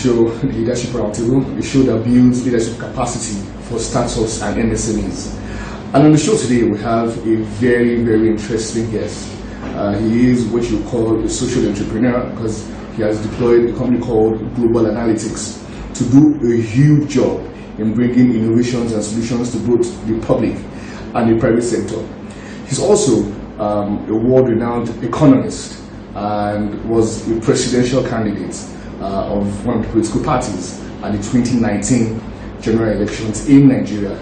show, the Leadership Roundtable, a show that builds leadership capacity for startups and MSMEs. And on the show today, we have a very, very interesting guest. He is what you call a social entrepreneur because he has deployed a company called Global Analytics to do a huge job in bringing innovations and solutions to both the public and the private sector. He's also a world-renowned economist and was a presidential candidate of one of the political parties at the 2019 general elections in Nigeria.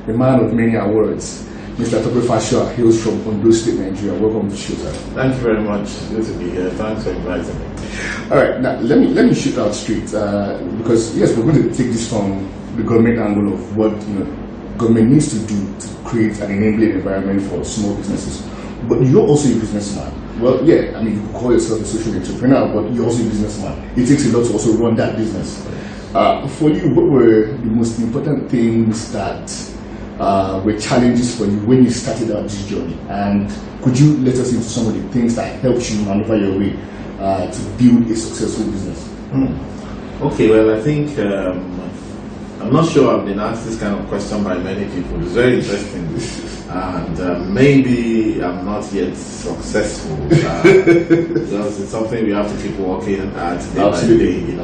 A man of many awards. Mr. Tope Fasua hails from Ondo State, Nigeria. Welcome to the show, sir. Thank you very much. Good to be here. Thanks for inviting me. All right, now let me shoot out straight because yes, we're going to take this from the government angle of what government needs to do to create an enabling environment for small businesses. But you're also a businessman. Well, yeah, I mean, you could call yourself a social entrepreneur, but you're also a businessman. It takes a lot to also run that business. For you, what were the most important things that were challenges for you when you started out this journey? And could you let us into some of the things that helped you maneuver your way to build a successful business? Okay, well, I think I'm not sure I've been asked this kind of question by many people. It's very interesting. And maybe I'm not yet successful because it's something we have to keep working at day by day.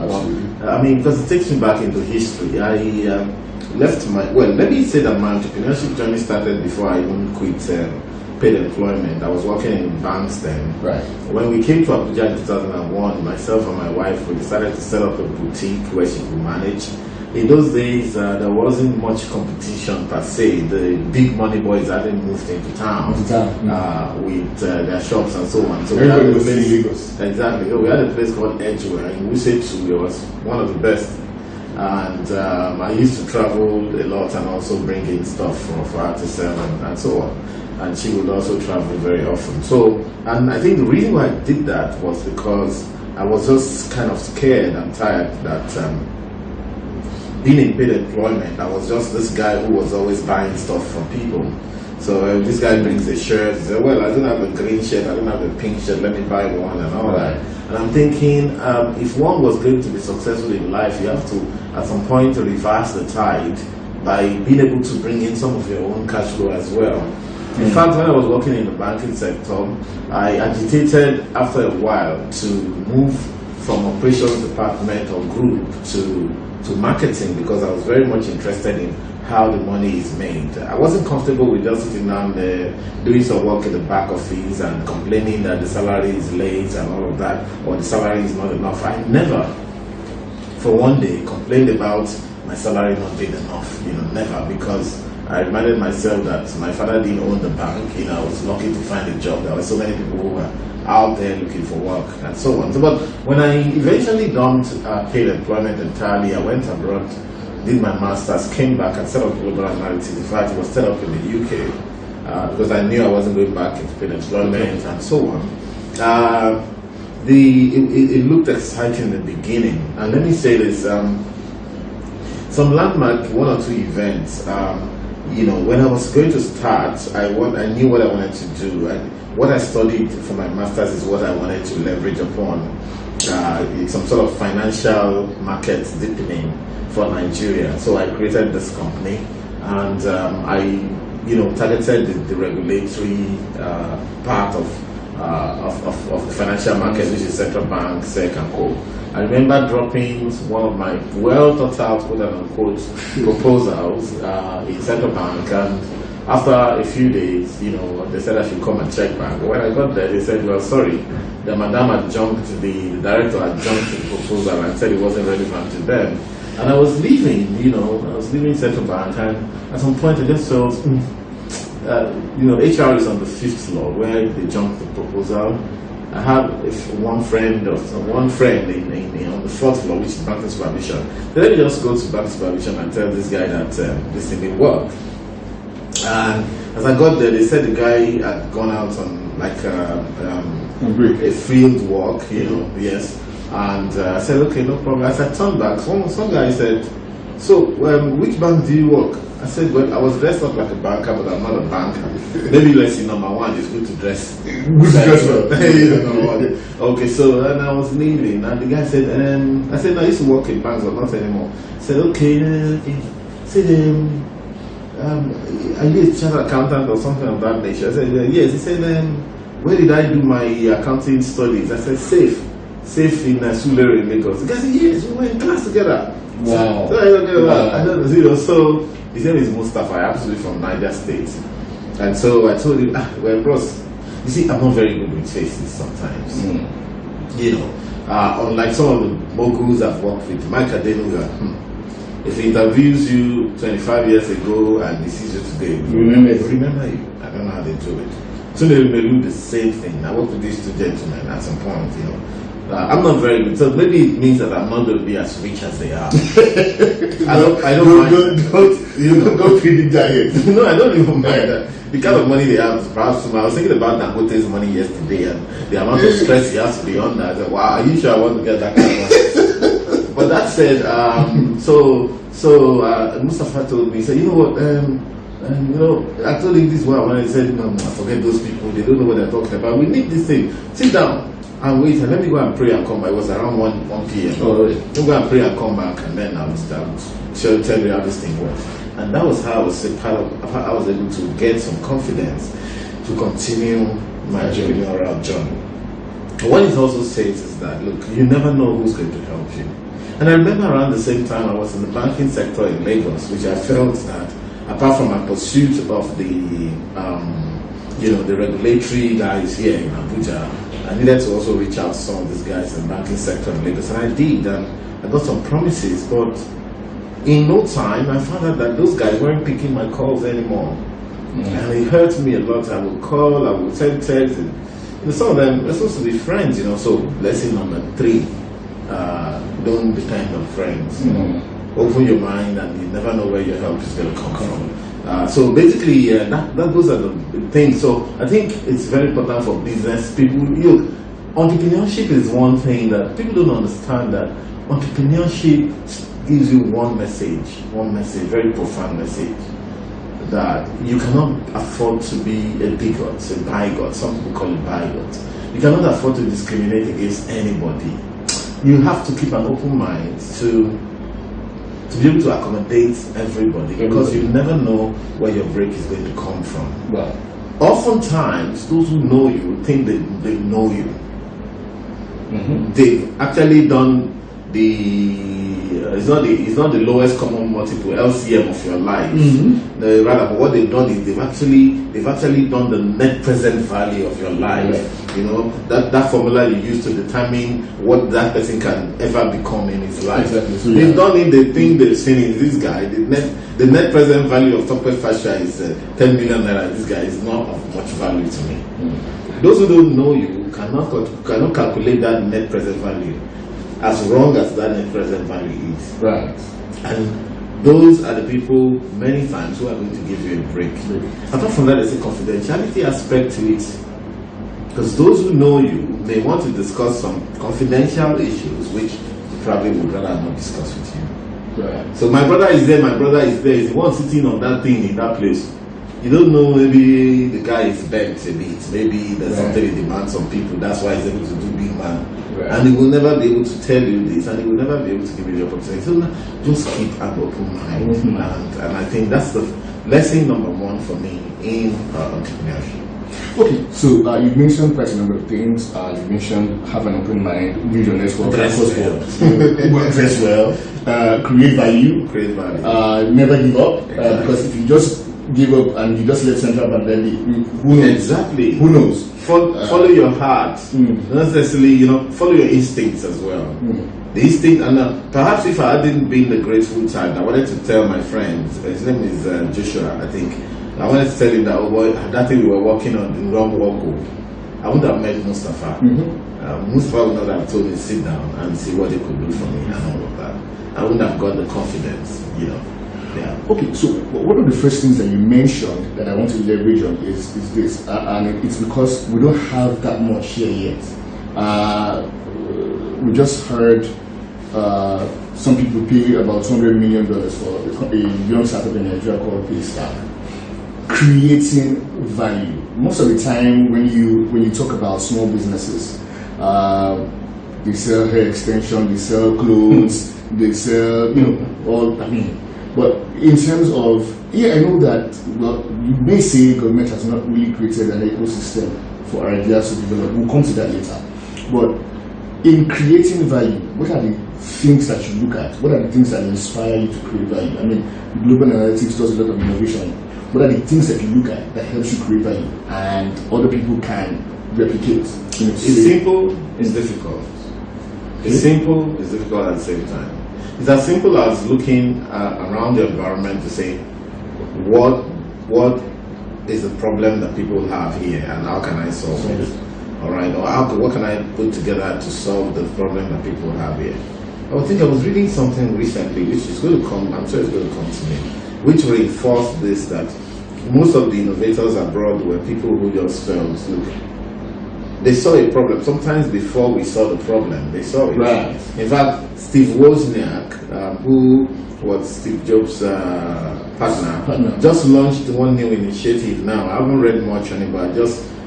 I mean, because it takes me back into history. I left let me say that my entrepreneurship journey started before I even quit paid employment. I was working in banks then. Right. When we came to Abuja in 2001, myself and my wife, we decided to set up a boutique where she could manage. In those days, there wasn't much competition per se. The big money boys hadn't moved into town with their shops and so on. So everybody was in Lagos. Exactly. We had a place called Edgeware in Wuse. It was one of the best. And I used to travel a lot and also bring in stuff for her to sell and so on. And she would also travel very often. So, and I think the reason why I did that was because I was just kind of scared and tired that being in paid employment, I was just this guy who was always buying stuff from people. So this guy brings a shirt, he said, well, I don't have a green shirt, I don't have a pink shirt, let me buy one and all that. And I'm thinking, if one was going to be successful in life, you have to, at some point, reverse the tide by being able to bring in some of your own cash flow as well. In fact, when I was working in the banking sector, I agitated after a while to move from operations department or group to marketing because I was very much interested in how the money is made. I wasn't comfortable with just sitting down there doing some work in the back office and complaining that the salary is late and all of that, or the salary is not enough. I never, for one day, complained about my salary not being enough. Never, because I reminded myself that my father didn't own the bank. I was lucky to find a job. There were so many people who were out there looking for work and so on. So, but when I eventually dumped paid employment entirely, I went abroad, did my master's, came back and set up Global Analytics. In fact, it was set up in the UK because I knew I wasn't going back into paid employment and so on. It looked exciting in the beginning. And let me say this, some landmark, one or two events, when I was going to start, I knew what I wanted to do. What I studied for my master's is what I wanted to leverage upon. Some sort of financial market deepening for Nigeria. So I created this company, and I targeted the regulatory part of the financial market, which is central bank, SEC, and co. I remember dropping one of my well thought out, quote unquote, proposals in central bank, and after a few days, they said I should come and check back. When I got there, they said, well, sorry, the madam had jumped, the director had jumped the proposal and said it wasn't relevant to them. And I was leaving, central bank, and at some point I just felt, HR is on the 5th floor where they jumped the proposal. I had one friend on the 4th floor, which is banking supervision. Then let me just go to banking supervision and tell this guy that this thing didn't work. And as I got there, they said the guy had gone out on like a field walk, yes. And I said, okay, no problem. As I turned back, some guy said, So, which bank do you work? I said, well, I was dressed up like a banker, but I'm not a banker. Maybe lesson number one is good to dress. Good to dress well. Number one. Okay, so and I was leaving, and the guy said, I said, no, I used to work in banks, but not anymore. I said, okay. I said, are you a chartered accountant or something of that nature? I said, yes. He said, where did I do my accounting studies? I said, safe in Sulere in Lagos. The guy said, yes, we were in class together. Wow. So I don't know. So his name is Mustafa, absolutely from Niger State. And so I told him, well, bros, you see, I'm not very good with faces sometimes. You know, unlike some of the moguls I've worked with, Mike Adenuga, if he interviews you 25 years ago and he sees you today, remember you. I don't know how they do it. So they may do the same thing. I worked with these two gentlemen at some point, you know. I'm not very good, so maybe it means that I'm not going to be as rich as they are. I don't mind. Don't predict that yet. No, I don't even mind that. The kind of money they have is perhaps I was thinking about Dangote's money yesterday and the amount of stress he has to be under. I said, wow, are you sure I want to get that kind of money? But that said, Mustafa told me, he said, you know what, you know, I told him this is what I wanted. He said, no, forget those people, they don't know what they're talking about. We need this thing. Sit down and wait and let me go and pray and come back. It was around 1 p.m. Oh, really? Let me go and pray and come back, and then I will tell you how this thing works. And that was how I was able to get some confidence to continue my entrepreneurial journey. What it also says is that, look, you never know who's going to help you. And I remember around the same time I was in the banking sector in Lagos, which I felt that apart from my pursuit of the the regulatory guys here in Abuja, I needed to also reach out to some of these guys in the banking sector in Lagos, and I did, and I got some promises, but in no time I found out that those guys weren't picking my calls anymore. And it hurt me a lot. I would call, I would send texts, and you know, some of them were supposed to be friends, you know. So lesson number 3, don't depend on friends. You know, open your mind, and you never know where your help is going to come from. So basically, those are the things. So I think it's very important for business people. Look, entrepreneurship is one thing that people don't understand. That entrepreneurship gives you one message, very profound message, that you cannot afford to be a bigot, a bigot. Some people call it bigot. You cannot afford to discriminate against anybody. You have to keep an open mind to be able to accommodate everybody, because you never know where your break is going to come from. Well, oftentimes, those who know you think they know you. They've actually done it's not the lowest common multiple LCM of your life. Rather, but what they've done is they've actually done the net present value of your life. Right. You know, that formula you use to determine what that person can ever become in his life. Exactly. So, they've done it. They think they've seen in this guy. The net present value of Tope Fasua is 10 million naira. This guy is not of much value to me. Those who don't know you cannot calculate that net present value, as wrong as that net present value is. Right. And those are the people many times who are going to give you a break. Apart from that, there's a confidentiality aspect to it, because those who know you may want to discuss some confidential issues which you probably would rather not discuss with you. Right. So my brother is there, is the one sitting on that thing in that place. You don't know, maybe the guy is bent a bit, maybe there's something he demands from people, that's why he's able to do big man. Right. And he will never be able to tell you this, and he will never be able to give you the opportunity. So just keep an open mind. And I think that's the lesson number 1 for me in entrepreneurship. Okay, so you mentioned quite a number of things. You mentioned have an open mind, build your network, dress well, create value, never give up. Because if you just give up and you just let Central Bank, then who knows? Exactly. Who knows? Follow your heart, not necessarily, follow your instincts as well. The instinct, and perhaps if I hadn't been the grateful child, I wanted to tell my friends, his name is Joshua, I think, I wanted to tell him that, that thing we were working on in Rountable, I would have met Mustafa. Mustafa would not have told me to sit down and see what he could do for me and all of that. I wouldn't have got the confidence, Yeah. Okay, so one of the first things that you mentioned that I want to leverage on is this, and it's because we don't have that much here yet. We just heard some people pay about $200 million for a young startup in Nigeria called Paystack. Creating value. Most of the time, when you talk about small businesses, they sell hair extension, they sell clothes, they sell all. I mean, but in terms of I know that you may say government has not really created an ecosystem for ideas to develop. We'll come to that later. But in creating value, what are the things that you look at? What are the things that inspire you to create value? I mean, global analytics does a lot of innovation. What are the things that you look at that helps you create value and other people can replicate? It's simple, it's difficult. It's simple, it's difficult at the same time. It's as simple as looking around the environment to say, what is the problem that people have here and how can I solve it? All right, or what can I put together to solve the problem that people have here? I was reading something recently which is going to come, I'm sure it's going to come to me, which reinforced this, that most of the innovators abroad were people who just felt, look, they saw a problem. Sometimes before we saw the problem, they saw it. Right. In fact, Steve Wozniak, who was Steve Jobs' partner, just launched one new initiative now. I haven't read much on it, but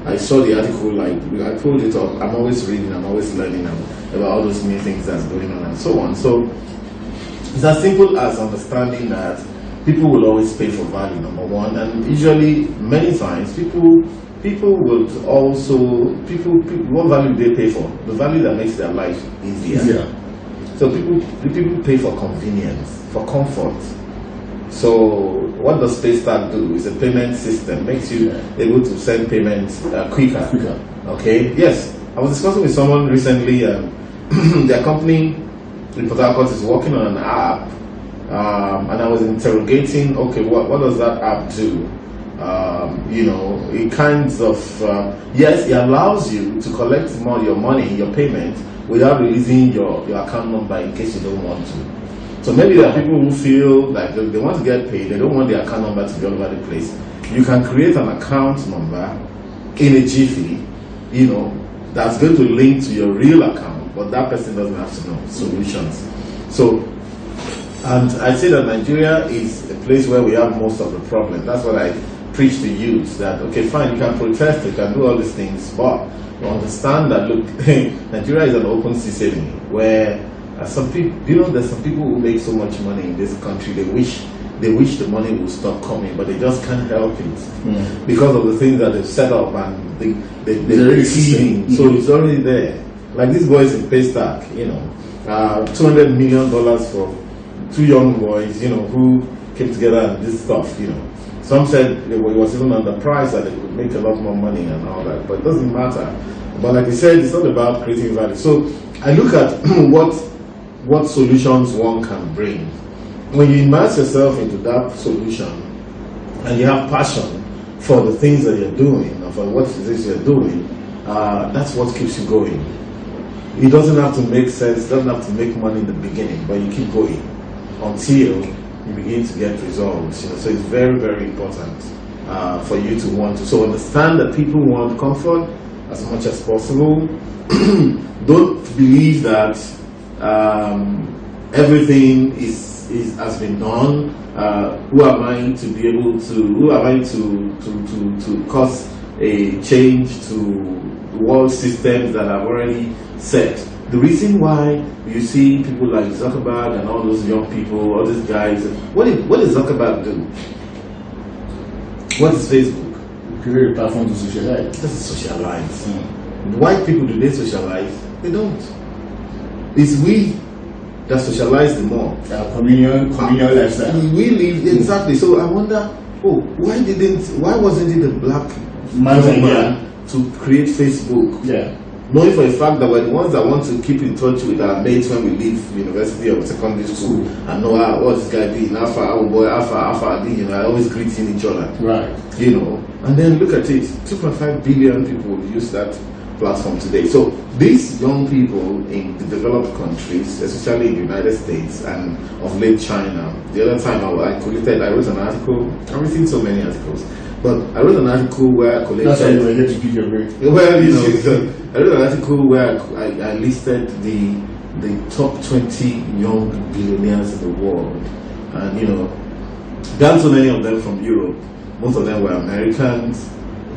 I saw the article, I pulled it up. I'm always reading, I'm always learning about all those new things that's going on and so on. So it's as simple as understanding that people will always pay for value, number one, and usually, many times, people would also, what value do they pay for? The value that makes their life easier. So people pay for convenience, for comfort. So what does Paystack do? It's a payment system, makes you able to send payments quicker. Okay, yes. I was discussing with someone recently, their company in Port Harcourt is working on an app, and I was interrogating, okay, what does that app do? It kinds of, yes, it allows you to collect your money, your payment, without releasing your account number in case you don't want to. So maybe there are people who feel like they want to get paid, they don't want their account number to be all over the place. You can create an account number in a jiffy, that's going to link to your real account, but that person doesn't have to know solutions. So, and I say that Nigeria is a place where we have most of the problem. That's what I preach to youth, that okay, fine, you can protest, you can do all these things, but you understand that, look, Nigeria is an open system where some people, there's some people who make so much money in this country, they wish the money will stop coming, but they just can't help it because of the things that they've set up and they're receiving. So it's already there. Like these boys in Paystack, $200 million for two young boys, who came together and did stuff, Some said it was even underpriced, that they could make a lot more money and all that, but it doesn't matter. But like I said, it's not about creating value. So I look at what solutions one can bring. When you immerse yourself into that solution and you have passion for the things that you're doing, or for what it is you're doing, that's what keeps you going. It doesn't have to make sense, it doesn't have to make money in the beginning, but you keep going until you begin to get results. So it's very, very important for you to want to. So understand that people want comfort as much as possible. Don't believe that everything has been done. Who am I to be able to? Who am I to cause a change to world systems that I've already set? The reason why you see people like Zuckerberg and all those young people, all these guys, what does Zuckerberg do? What is Facebook? Create a platform to socialize. This is socialize. White people, do they socialize? They don't. It's we that socialize the more. Communal lifestyle. We live exactly. So I wonder, why wasn't it the black man to create Facebook? Yeah. Knowing for a fact that we're the ones that want to keep in touch with our mates when we leave university or secondary school and know what this guy did, alpha, oh boy, alpha, always greeting each other. Right. And then look at it, 2.5 billion people use that platform today. So these young people in the developed countries, especially in the United States and of late China, the other time I wrote an article, I've written so many articles, but I wrote an article where I collected... That's why you were here to give your break. Well, I wrote an article where I listed the the top 20 young billionaires in the world, and there aren't so many of them from Europe. Most of them were Americans.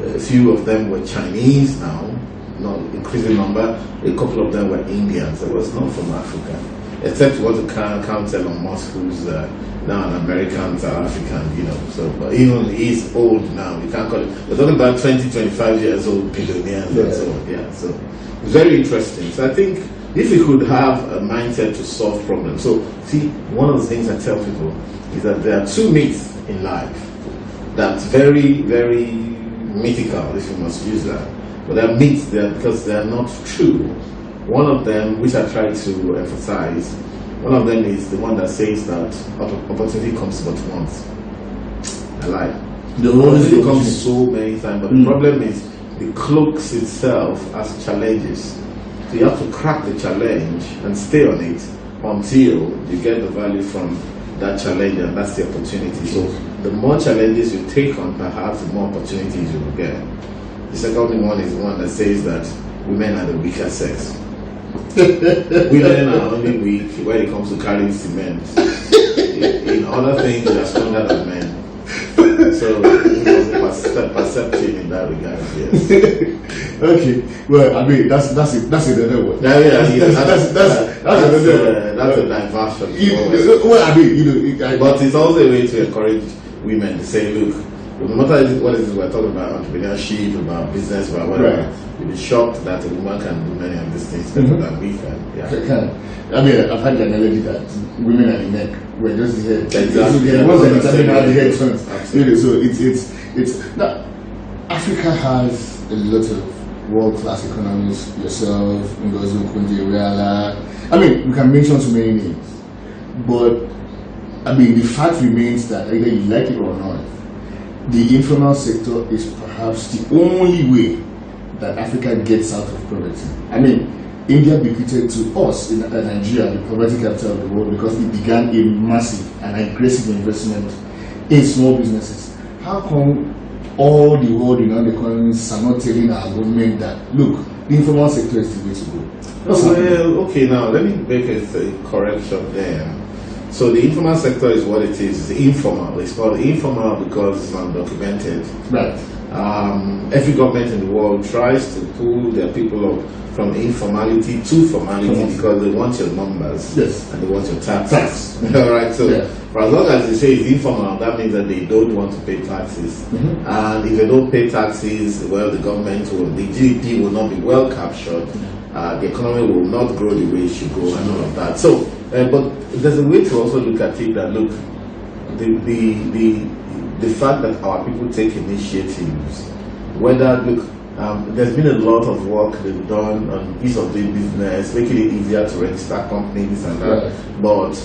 A few of them were Chinese now, not increasing number. A couple of them were Indians. There was none from Africa, except you want to count Elon Musk, who's now an American, South African, So, but even he's old now. You can't call it. We're talking about 20, 25 years old billionaires and so on. Yeah, so it's very interesting. So I think if we could have a mindset to solve problems. So see, one of the things I tell people is that there are two myths in life that's very, very mythical, if you must use that. But there are myths there because they are not true. One of them, which I try to emphasize, one of them is the one that says that opportunity comes but once. I lie. The opportunity comes so many times, but the problem is it cloaks itself as challenges. So you have to crack the challenge and stay on it until you get the value from that challenge, and that's the opportunity. So the more challenges you take on, perhaps the more opportunities you will get. The second one is the one that says that women are the weaker sex. Women are only weak when it comes to carrying cement. In other things, they are stronger than men. So it was a perception in that regard, yes. Okay, well, I mean that's another one. That's a diversion. Well, I mean, but it's also a way to encourage women to say, look, no matter what it is we're talking about, entrepreneurship, about business, about whatever, you'll be shocked that a woman can do many of these things better than we can. Yeah. I mean, I've had the analogy that women are the neck, we're just the head. Exactly. The ones that determine how the head turns. So it's now Africa has a lot of world-class economists, yourself, Ngozi Okonjo-Iweala. I mean, we can mention so many names, but I mean, the fact remains that either you like it or not, the informal sector is perhaps the only way that Africa gets out of poverty. I mean, India bequeathed to us in Nigeria the poverty capital of the world because it began a massive and aggressive investment in small businesses. How come all the world renowned economists are not telling our government that, look, the informal sector is the way to go? Well, okay, now let me make a correction there. So the informal sector is what it is. It's informal. It's called informal because it's undocumented. Right. Every government in the world tries to pull their people up from informality to formality because they want your numbers. Yes. And they want your taxes. All right. So for as long as they say it's informal, that means that they don't want to pay taxes. And if they don't pay taxes, well, the GDP will not be well captured. The economy will not grow the way it should go, and all of that. So, but there's a way to also look at it that look, the fact that our people take initiatives, whether look, there's been a lot of work they've done on ease of doing business, making it easier to register companies and that. But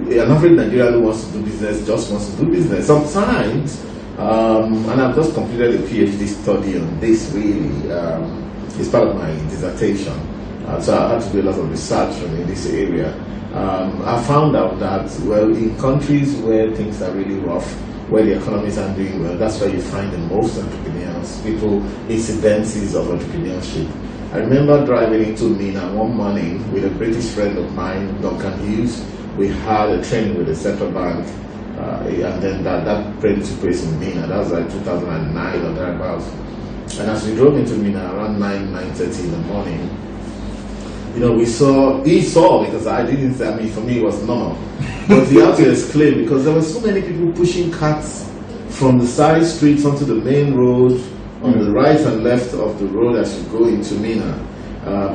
an average Nigerian who wants to do business just wants to do business. Sometimes, and I've just completed a PhD study on this really. It's part of my dissertation, so I had to do a lot of research in this area. I found out that, well, in countries where things are really rough, where the economies aren't doing well, that's where you find the most entrepreneurs, people, incidences of entrepreneurship. I remember driving into Mina one morning with a British friend of mine, Duncan Hughes. We had a training with the central bank, and then that training took place in Mina. That was like 2009 or thereabouts. And as we drove into Mina around 9:30 in the morning, he saw, because I didn't, for me it was normal. But he had to exclaim because there were so many people pushing carts from the side streets onto the main road, on the right and left of the road as you go into Mina.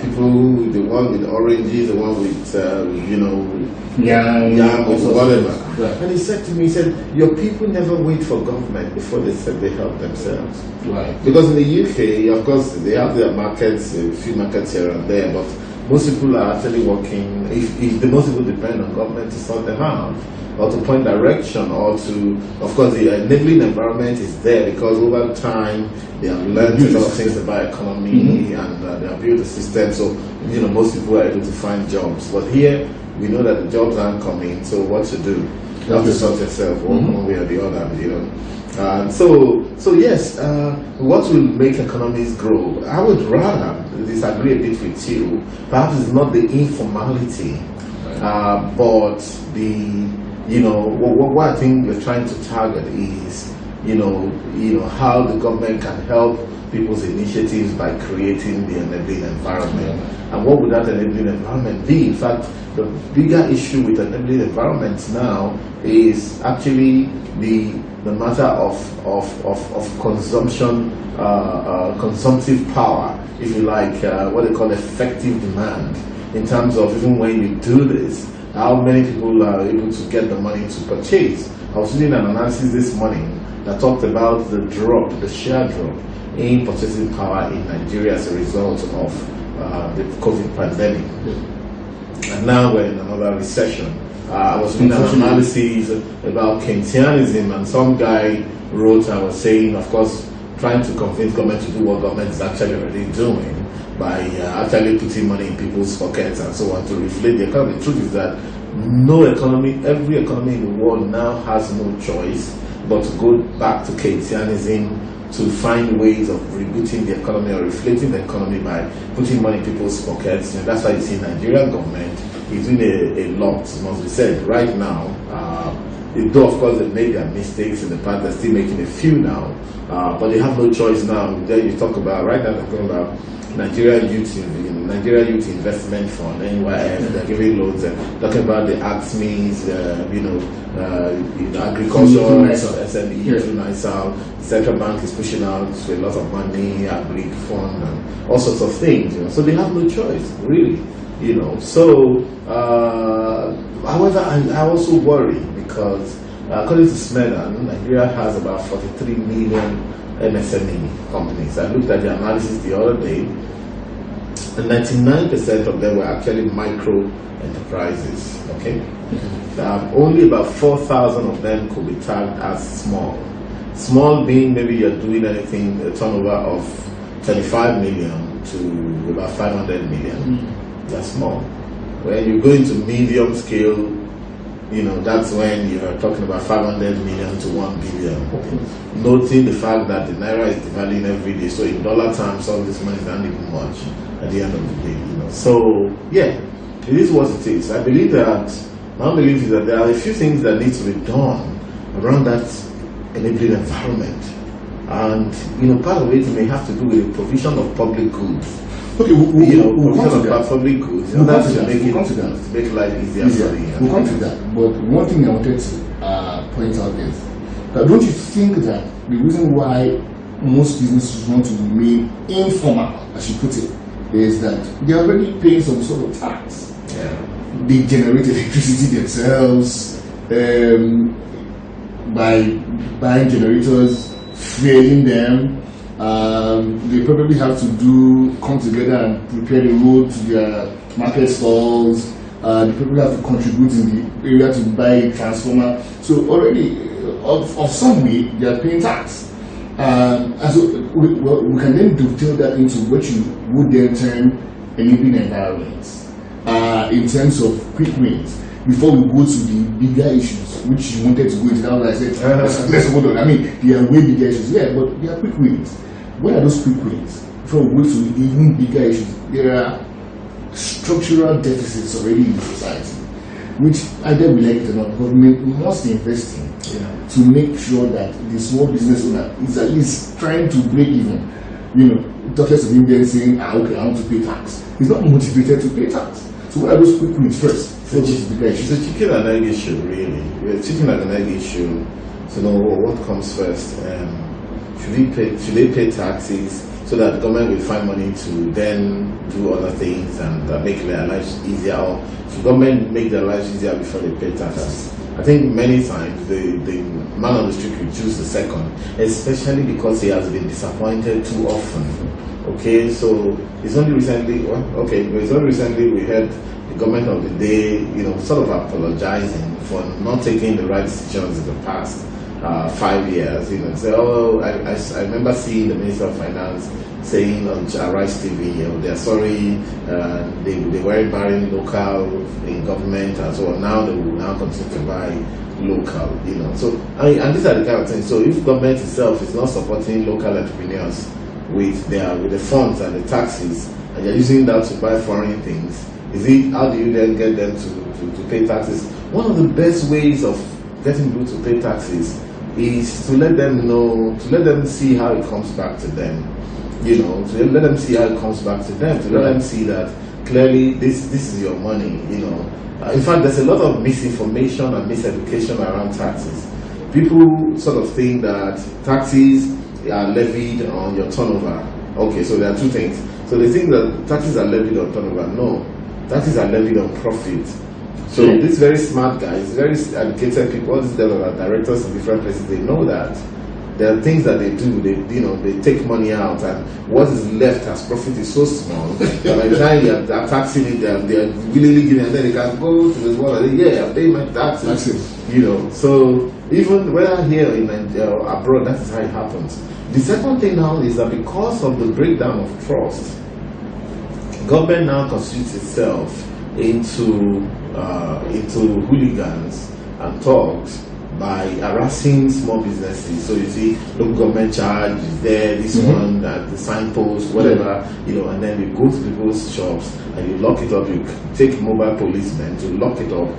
People, the one with oranges, the one with, yam or whatever. Right. And he said to me, your people never wait for government before they help themselves. Right. Because in the UK, of course, they have their markets, a few markets here and there, but most people are actually working, if the most people depend on government to sort them out, or to point direction, or to, of course, the enabling environment is there because over time they have learned a lot of things about economy and they have built a system, so most people are able to find jobs. But here we know that the jobs aren't coming, so what to do? You have to sort yourself one way or the other, you know. So yes, what will make economies grow? I would rather disagree a bit with you. Perhaps it's not the informality, but the, you know, what I think we're trying to target is, you know how the government can help people's initiatives by creating the enabling environment. And what would that enabling environment be? In fact, the bigger issue with enabling environments now is actually the matter of consumption, consumptive power, if you like, what they call effective demand, in terms of even when you do this, how many people are able to get the money to purchase. I was doing an analysis this morning that talked about the sheer drop in purchasing power in Nigeria as a result of the COVID pandemic. And now we're in another recession. I was doing an analysis about Keynesianism, and some guy wrote, I was saying, of course, trying to convince government to do what government is actually already doing by actually putting money in people's pockets and so on to reflate the economy. The truth is that every economy in the world now has no choice but to go back to Keynesianism to find ways of rebooting the economy or reflating the economy by putting money in people's pockets. And that's why you see Nigerian government is doing a lot, must be said, right now. Though of course they've made their mistakes in the past, they're still making a few now, but they have no choice now. Then you talk about, right now they're talking about Nigeria Youth Investment Fund, NYF, they're giving loans, talking about the AXMEs, agriculture, SME, the central bank is pushing out a lot of money, agri fund, and all sorts of things, you know. So they have no choice, really, you know. So, however, I also worry because according to Smedan, Nigeria has about 43 million MSME companies. I looked at the analysis the other day, and 99% of them were actually micro enterprises. Okay, only about 4,000 of them could be tagged as small. Small being maybe you're doing anything a turnover of 25 million to about 500 million. That's small. When you go into medium scale, you know, that's when you're talking about 500 million to 1 billion. Noting the fact that the naira is devaluing every day, so in dollar terms, all this money is not even much at the end of the day, you know. So yeah, it is what it is. I believe that my belief is that there are a few things that need to be done around that enabling environment, and you know, part of it may have to do with the provision of public goods. Okay, we'll come to that. Public goods. We'll That's come to to that. make life easier for you. We'll come to that. But one thing I wanted to point out is that don't you think that the reason why most businesses want to remain informal, as you put it, is that they're already paying some sort of tax. Yeah. They generate electricity themselves by buying generators, fueling them. They probably have to come together and prepare the road to their market stalls. They probably have to contribute in the area to buy a transformer. So already, of some way, they are paying tax. And so we can then dovetail that into what you would then term enabling environments in terms of quick wins. Before we go to the bigger issues, which you wanted to go into, now I said, let's hold on. I mean, there are way bigger issues, yeah, but there are quick wins. What are those quick wins? Before we go to the even bigger issues, there are structural deficits already in society, which either we like it or not, government must invest in to make sure that the small business owner is at least trying to break even. You know, talkless of him then saying, okay, I want to pay tax. He's not motivated to pay tax. So what are those quick wins first? It's a chicken and egg issue, really. We're chicken and egg issue. So know what comes first. Should they pay taxes so that the government will find money to then do other things and make their lives easier, or should government make their lives easier before they pay taxes? I think many times the man on the street will choose the second, especially because he has been disappointed too often. Okay, so it's only recently we heard the government of the day, you know, sort of apologizing for not taking the right decisions in the past. 5 years, you know, say, oh, I remember seeing the Minister of Finance saying on Arise TV, you know, they're sorry, they weren't buying local in government and so on. Now they will now continue to buy local, you know. So, and these are the kind of things. So if government itself is not supporting local entrepreneurs with the funds and the taxes, and you're using that to buy foreign things, how do you then get them to pay taxes? One of the best ways of getting people to pay taxes is to let them know, to let them see how it comes back to them. You know, to let them see how it comes back to them, to let them see that clearly this is your money, you know. In fact, there's a lot of misinformation and miseducation around taxes. People sort of think that taxes are levied on your turnover. Okay, so there are two things. So they think that taxes are levied on turnover. No, taxes are levied on profit. So these very smart guys, very educated people, all these directors in different places, they know that there are things that they do. They take money out, and what is left as profit is so small that by the time you are taxing it, they are willingly giving, and then they can go to the world and say, yeah, I pay my taxes. You know, so even whether here in Nigeria or abroad, that is how it happens. The second thing now is that because of the breakdown of trust, government now constitutes itself into hooligans and thugs by harassing small businesses. So you see, local government charge is there, this one, the signpost, whatever, you know, and then you go to people's shops and you lock it up. You take mobile policemen to lock it up.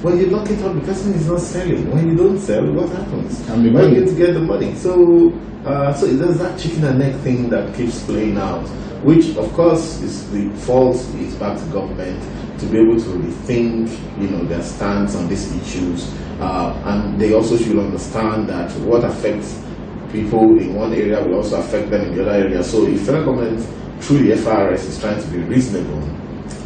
When you lock it up, the person is not selling. When you don't sell, what happens? When you get to get the money. So there's that chicken and egg thing that keeps playing out, which of course is the fault is back to government to be able to rethink, you know, their stance on these issues, and they also should understand that what affects people in one area will also affect them in the other area. So if federal government through the FRS is trying to be reasonable,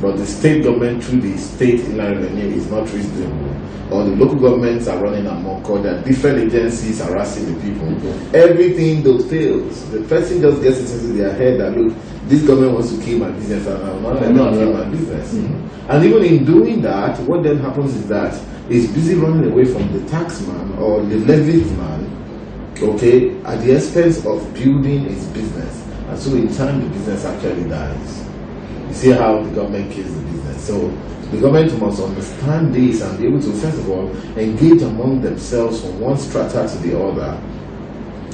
but the state government through the state inland revenue is not reasonable, or the local governments are running amok, or there are different agencies harassing the people, everything that fails. The person just gets it into their head that, look, this government wants to kill my business, and I'm not let them kill my business. And even in doing that, what then happens is that it's busy running away from the taxman or the levy man, okay, at the expense of building its business. And so in time, the business actually dies. You see how the government kills the business. So the government must understand this and be able to, first of all, engage among themselves from one strata to the other.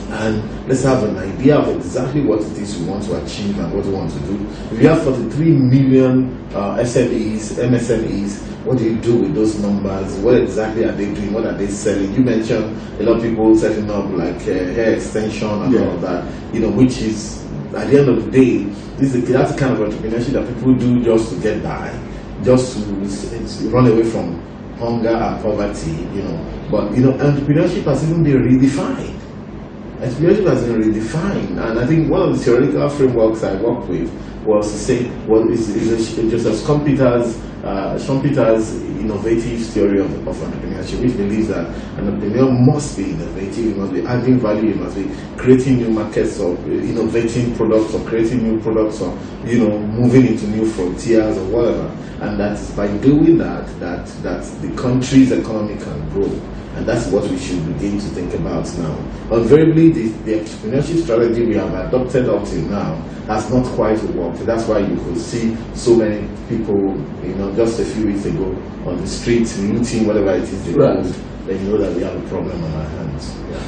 And let's have an idea of exactly what it is we want to achieve and what we want to do. If you have 43 million SMEs, MSMEs, what do you do with those numbers? What exactly are they doing? What are they selling? You mentioned a lot of people setting up like hair extension and all of that, you know, which is, at the end of the day, that's the kind of entrepreneurship that people do just to get by, just to run away from hunger and poverty, you know. But, you know, entrepreneurship has even been redefined. Entrepreneurship has been redefined, and I think one of the theoretical frameworks I worked with was to say, well, it's just Schumpeter's innovative theory of entrepreneurship, which believes that an entrepreneur must be innovative, he must be adding value, he must be creating new markets or innovating products or creating new products or, you know, moving into new frontiers or whatever. And that's by doing that the country's economy can grow. And that's what we should begin to think about now. Invariably, the entrepreneurship strategy we have adopted up till now has not quite worked. That's why you could see so many people, you know, just a few weeks ago on the streets looting whatever it is they do. Then you know that we have a problem on our hands. Yeah.